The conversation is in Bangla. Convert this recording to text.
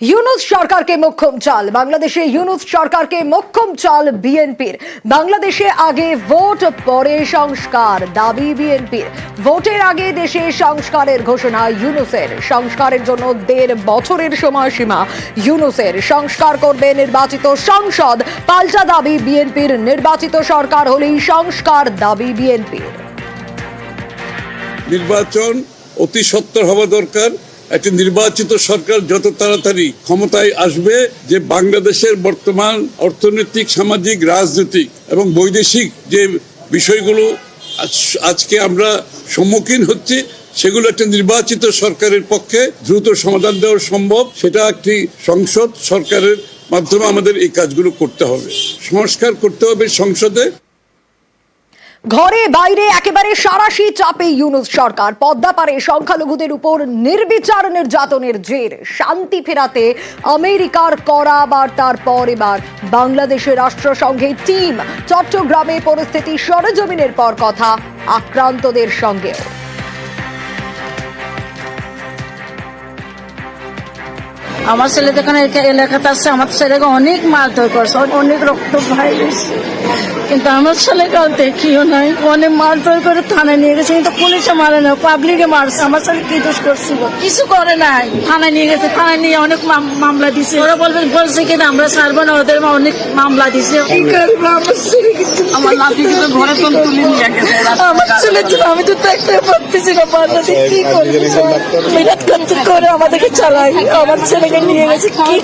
ইউনূস সরকারকে মোক্ষম চাল বাংলাদেশে ইউনূস সরকারকে মোক্ষম চাল বিএনপির। বাংলাদেশে আগে ভোট পরে সংস্কার দাবি বিএনপির। ভোটের আগে দেশে সংস্কারের ঘোষণা ইউনূসের। সংস্কারের জন্য 1.5 বছরের সময়সীমা ইউনূসের। সংস্কার করবে নির্বাচিত সংসদ, পাল্টা দাবি বিএনপির। নির্বাচিত সরকার হলেই সংস্কার দাবি বিএনপির। নির্বাচন অতি সত্বর হওয়া দরকার। একটি নির্বাচিত সরকার যত তাড়াতাড়ি ক্ষমতায় আসবে, যে বাংলাদেশের বর্তমান অর্থনৈতিক, সামাজিক, রাজনৈতিক এবং বৈদেশিক যে বিষয়গুলো আজকে আমরা সম্মুখীন হচ্ছি, সেগুলো একটা নির্বাচিত সরকারের পক্ষে দ্রুত সমাধান দেওয়া সম্ভব। সেটা একটি সংসদ সরকারের মাধ্যমে আমাদের এই কাজগুলো করতে হবে। সংস্কার করতে হবে সংসদে। ঘরে বাইরে একেবারে সাঁড়াশি চাপে ইউনূস সরকার। পদ্মাপাড়ে সংখ্যালঘুদের উপর নির্বিচার নির্যাতনের জের। শান্তি ফেরাতে আমেরিকার কড়া বার্তার পর এবার বাংলাদেশের রাষ্ট্রসংঘে টিম। চট্টগ্রামে পরিস্থিতি সরেজমিনের পর কথা আক্রান্তদের সঙ্গেও। আমার ছেলে যেখানে এলাকাতে আসছে, আমার ছেলেকে অনেক মারধর করছে, অনেক রক্ত ভাই গেছে, কিন্তু আমার ছেলেকে দেখিও নাই। অনেক মারধর করে থানায় নিয়ে গেছে, কিন্তু পুলিশে মারে না, পাবলিকে মারছে। আমার ছেলে কি দোষ করছিল? কিছু করে নাই। থানায় নিয়ে গেছে, থানায় নিয়ে অনেক মামলা দিছে। ওরা বলছে কিনা আমরা ছাড়বো না, ওদের অনেক মামলা দিছে। আমার নাতি কিন্তু ঘরে তুলে নিয়ে গেছে। আমার ছেলে ছিল, আমি তো দেখতে পাচ্ছি না। বাংলাদেশ কি করে বিরাট করে আমাদেরকে চালাই। আমার ছেলেকে নিয়ে গেছে, কি